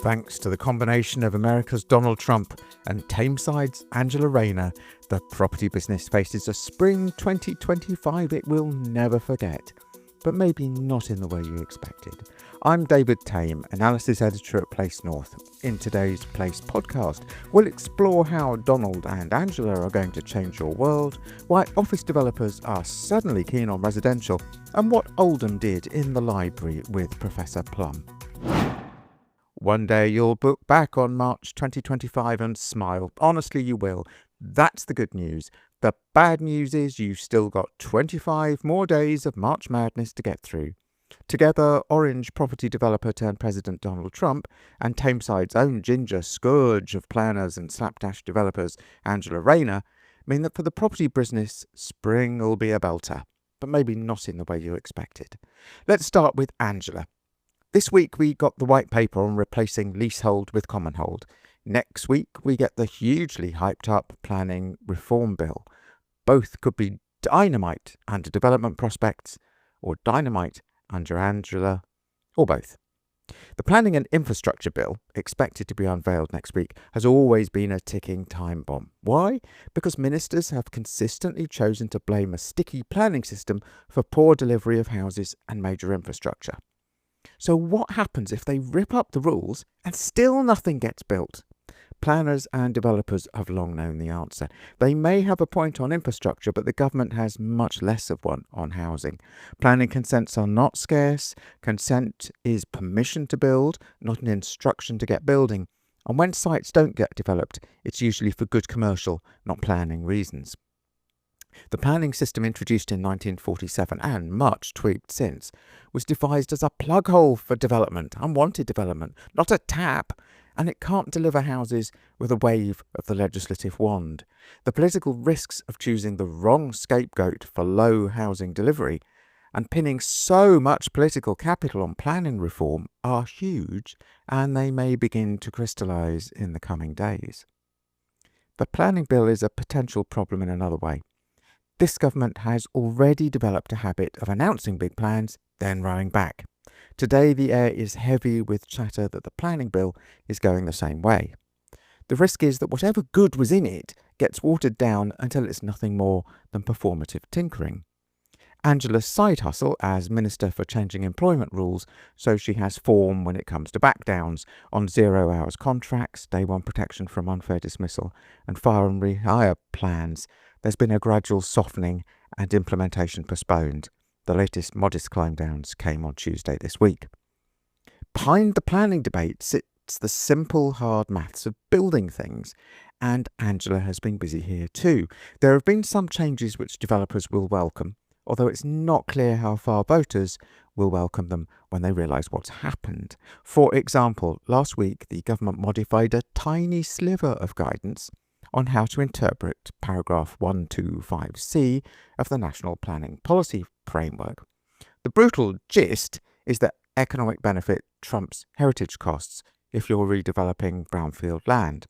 Thanks to the combination of America's Donald Trump and Tameside's Angela Rayner, the property business faces a spring 2025 it will never forget, but maybe not in the way you expected. I'm David Tame, analysis editor at Place North. In today's Place podcast, we'll explore how Donald and Angela are going to change your world, why office developers are suddenly keen on residential, and what Oldham did in the library with Professor Plum. One day you'll look back on March 2025 and smile. Honestly, you will. That's the good news. The bad news is you've still got 25 more days of March madness to get through. Together, orange property developer turned President Donald Trump and Tameside's own ginger scourge of planners and slapdash developers, Angela Rayner, mean that for the property business, spring will be a belter, but maybe not in the way you expected. Let's start with Angela. This week we got the white paper on replacing leasehold with commonhold. Next week we get the hugely hyped up planning reform bill. Both could be dynamite under development prospects, or dynamite under Angela, or both. The planning and infrastructure bill, expected to be unveiled next week, has always been a ticking time bomb. Why? Because ministers have consistently chosen to blame a sticky planning system for poor delivery of houses and major infrastructure. So what happens if they rip up the rules and still nothing gets built? Planners and developers have long known the answer. They may have a point on infrastructure, but the government has much less of one on housing. Planning consents are not scarce. Consent is permission to build, not an instruction to get building. And when sites don't get developed, it's usually for good commercial, not planning reasons. The planning system introduced in 1947 and much tweaked since was devised as a plug hole for development, unwanted development, not a tap, and it can't deliver houses with a wave of the legislative wand. The political risks of choosing the wrong scapegoat for low housing delivery and pinning so much political capital on planning reform are huge, and they may begin to crystallise in the coming days. The planning bill is a potential problem in another way. This government has already developed a habit of announcing big plans, then rowing back. Today the air is heavy with chatter that the planning bill is going the same way. The risk is that whatever good was in it gets watered down until it's nothing more than performative tinkering. Angela's side hustle as Minister for Changing Employment Rules, so she has form when it comes to backdowns on 0 hours contracts, day one protection from unfair dismissal, and fire and rehire plans. There's been a gradual softening and implementation postponed. The latest modest climb downs came on Tuesday this week. Behind the planning debate sits the simple hard maths of building things, and Angela has been busy here too. There have been some changes which developers will welcome, although it's not clear how far voters will welcome them when they realise what's happened. For example, last week the government modified a tiny sliver of guidance on how to interpret paragraph 125C of the National Planning Policy Framework. The brutal gist is that economic benefit trumps heritage costs if you're redeveloping brownfield land.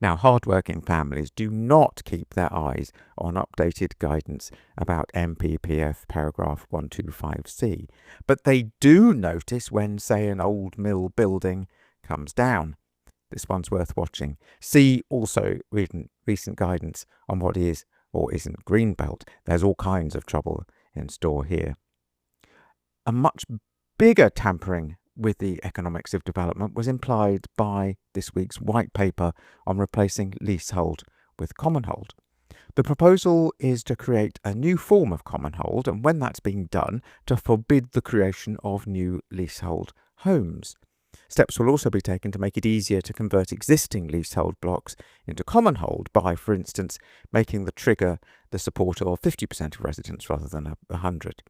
Now, hard-working families do not keep their eyes on updated guidance about MPPF paragraph 125C, but they do notice when, say, an old mill building comes down. This one's worth watching. See also recent guidance on what is or isn't greenbelt. There's all kinds of trouble in store here. A much bigger tampering with the economics of development was implied by this week's white paper on replacing leasehold with commonhold. The proposal is to create a new form of commonhold, and when that's being done, to forbid the creation of new leasehold homes. Steps will also be taken to make it easier to convert existing leasehold blocks into commonhold by, for instance, making the trigger the support of 50% of residents rather than 100.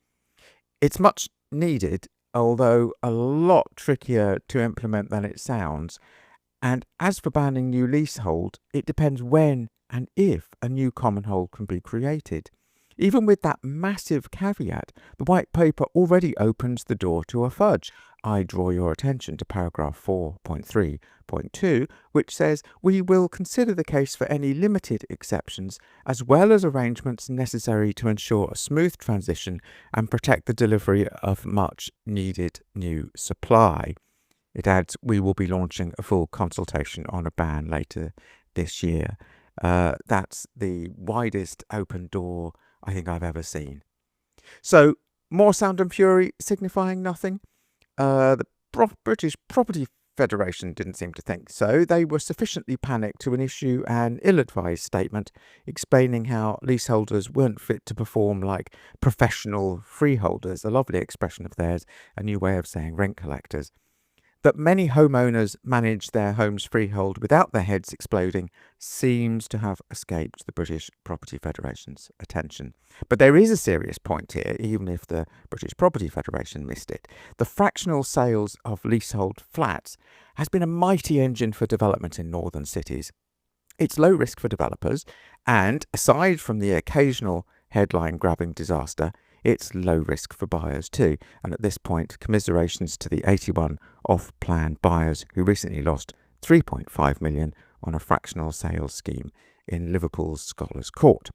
It's much needed, although a lot trickier to implement than it sounds. And as for banning new leasehold, it depends when and if a new commonhold can be created. Even with that massive caveat, the white paper already opens the door to a fudge. I draw your attention to paragraph 4.3.2, which says, "We will consider the case for any limited exceptions, as well as arrangements necessary to ensure a smooth transition and protect the delivery of much needed new supply." It adds, we will be launching a full consultation on a ban later this year. That's the widest open door I think I've ever seen. So, more sound and fury signifying nothing? The British Property Federation didn't seem to think so. They were sufficiently panicked to issue an ill-advised statement explaining how leaseholders weren't fit to perform like professional freeholders, a lovely expression of theirs, a new way of saying rent collectors. That many homeowners manage their homes freehold without their heads exploding seems to have escaped the British Property Federation's attention. But there is a serious point here, even if the British Property Federation missed it. The fractional sales of leasehold flats has been a mighty engine for development in northern cities. It's low risk for developers, and aside from the occasional headline-grabbing disaster, it's low risk for buyers too. And at this point, commiserations to the 81 off-plan buyers who recently lost $3.5 million on a fractional sales scheme in Liverpool's Scholars Court.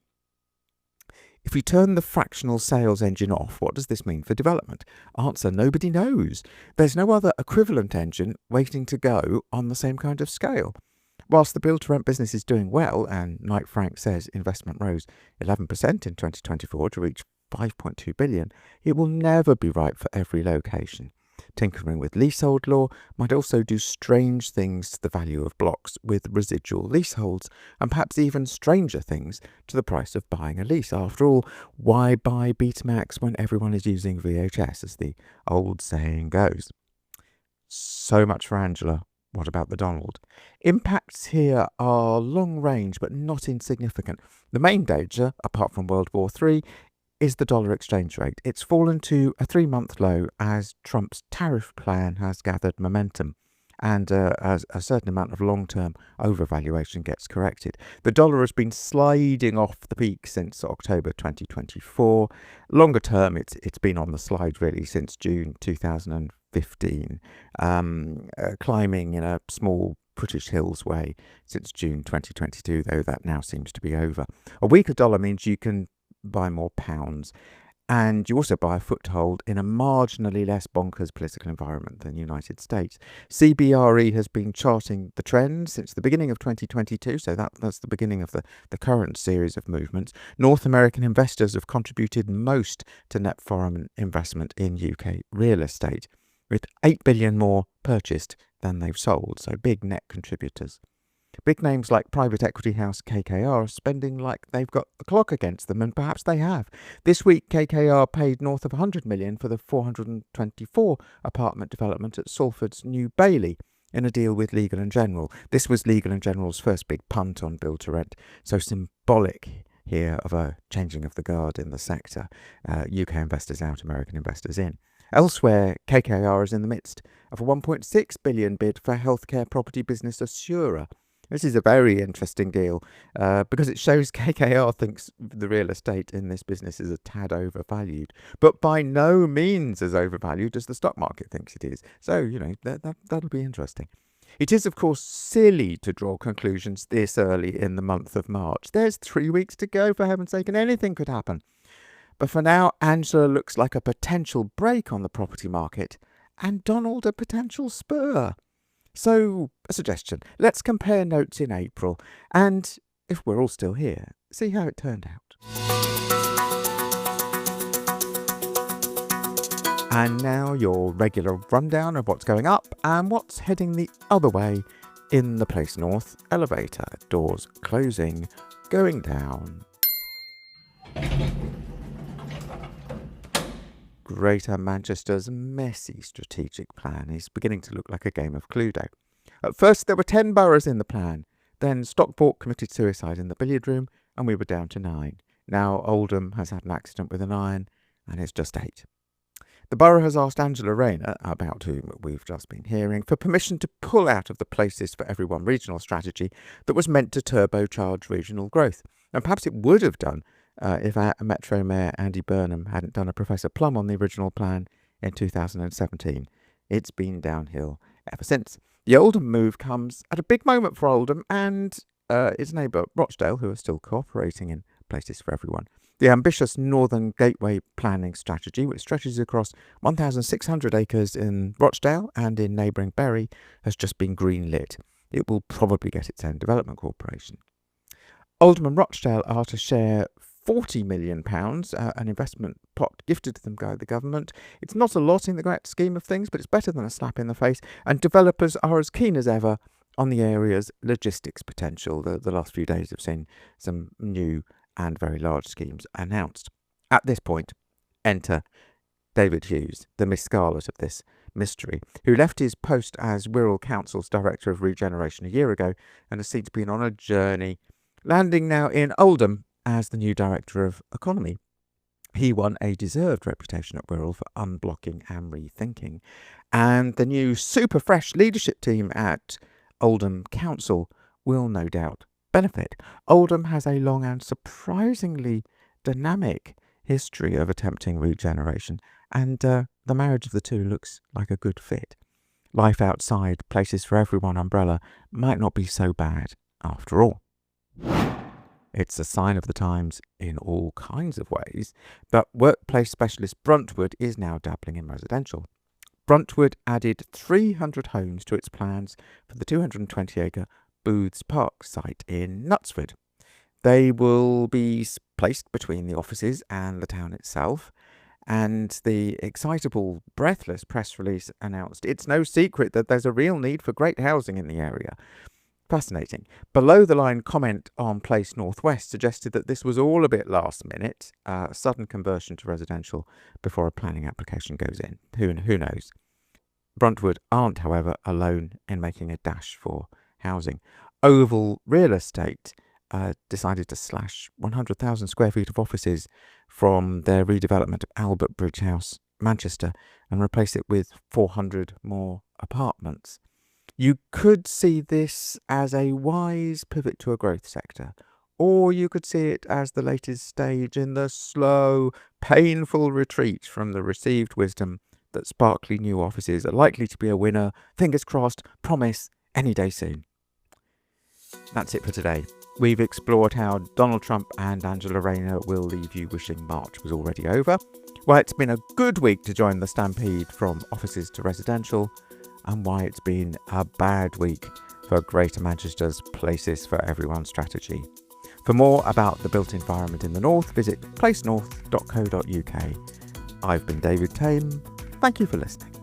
If we turn the fractional sales engine off, what does this mean for development? Answer, nobody knows. There's no other equivalent engine waiting to go on the same kind of scale. Whilst the build-to-rent business is doing well, and Knight Frank says investment rose 11% in 2024 to reach $5.2 billion, it will never be right for every location. Tinkering with leasehold law might also do strange things to the value of blocks with residual leaseholds, and perhaps even stranger things to the price of buying a lease. After all, why buy Betamax when everyone is using VHS, as the old saying goes? So much for Angela. What about the Donald? Impacts here are long range but not insignificant. The main danger, apart from World War III, is the dollar exchange rate. It's fallen to a 3-month low as Trump's tariff plan has gathered momentum, and as a certain amount of long-term overvaluation gets corrected. The dollar has been sliding off the peak since October 2024. Longer term, it's been on the slide really since June 2015, climbing in a small British Hills way since June 2022, though that now seems to be over. A weaker dollar means you can buy more pounds, and you also buy a foothold in a marginally less bonkers political environment than the United States. CBRE has been charting the trend since the beginning of 2022, so that's the beginning of the current series of movements. North American investors have contributed most to net foreign investment in UK real estate, with $8 billion more purchased than they've sold, so big net contributors. Big names like private equity house KKR are spending like they've got the clock against them, and perhaps they have. This week, KKR paid north of $100 million for the 424 apartment development at Salford's New Bailey in a deal with Legal & General. This was Legal & General's first big punt on build-to-rent, so symbolic here of a changing of the guard in the sector. UK investors out, American investors in. Elsewhere, KKR is in the midst of a $1.6 billion bid for healthcare property business Assura. This is a very interesting deal because it shows KKR thinks the real estate in this business is a tad overvalued, but by no means as overvalued as the stock market thinks it is. So, that'll be interesting. It is, of course, silly to draw conclusions this early in the month of March. There's 3 weeks to go, for heaven's sake, and anything could happen. But for now, Angela looks like a potential break on the property market, and Donald a potential spur. So, a suggestion. Let's compare notes in April, and if we're all still here, see how it turned out. And now your regular rundown of what's going up and what's heading the other way in the Place North elevator. Doors closing, going down. Greater Manchester's messy strategic plan is beginning to look like a game of Cluedo. At first there were 10 boroughs in the plan, then Stockport committed suicide in the billiard room and we were down to 9. Now Oldham has had an accident with an iron and it's just 8. The borough has asked Angela Rayner, about whom we've just been hearing, for permission to pull out of the Places for Everyone regional strategy that was meant to turbocharge regional growth. And perhaps it would have done if Metro Mayor Andy Burnham hadn't done a Professor Plum on the original plan in 2017. It's been downhill ever since. The Oldham move comes at a big moment for Oldham and its neighbour Rochdale, who are still cooperating in Places for Everyone. The ambitious Northern Gateway planning strategy, which stretches across 1,600 acres in Rochdale and in neighbouring Bury, has just been greenlit. It will probably get its own development corporation. Oldham and Rochdale are to share £40 million, an investment pot gifted to them by the government. It's not a lot in the grand scheme of things, but it's better than a slap in the face, and developers are as keen as ever on the area's logistics potential. The last few days have seen some new and very large schemes announced. At this point, enter David Hughes, the Miss Scarlet of this mystery, who left his post as Wirral Council's Director of Regeneration a year ago and has since been on a journey, landing now in Oldham as the new Director of Economy. He won a deserved reputation at Wirral for unblocking and rethinking, and the new super fresh leadership team at Oldham Council will no doubt benefit. Oldham has a long and surprisingly dynamic history of attempting regeneration, and the marriage of the two looks like a good fit. Life outside Places for Everyone umbrella might not be so bad after all. It's a sign of the times in all kinds of ways, but workplace specialist Bruntwood is now dabbling in residential. Bruntwood added 300 homes to its plans for the 220-acre Booths Park site in Knutsford. They will be placed between the offices and the town itself, and the excitable, breathless press release announced it's no secret that there's a real need for great housing in the area. Fascinating. Below-the-line comment on Place Northwest suggested that this was all a bit last-minute, a sudden conversion to residential before a planning application goes in. Who knows? Bruntwood aren't, however, alone in making a dash for housing. Oval Real Estate decided to slash 100,000 square feet of offices from their redevelopment of Albert Bridge House, Manchester, and replace it with 400 more apartments. You could see this as a wise pivot to a growth sector, or you could see it as the latest stage in the slow, painful retreat from the received wisdom that sparkly new offices are likely to be a winner, fingers crossed, promise, any day soon. That's it for today. We've explored how Donald Trump and Angela Rayner will leave you wishing March was already over, why it's been a good week to join the stampede from offices to residential, and why it's been a bad week for Greater Manchester's Places for Everyone strategy. For more about the built environment in the north, visit placenorth.co.uk. I've been David Tame. Thank you for listening.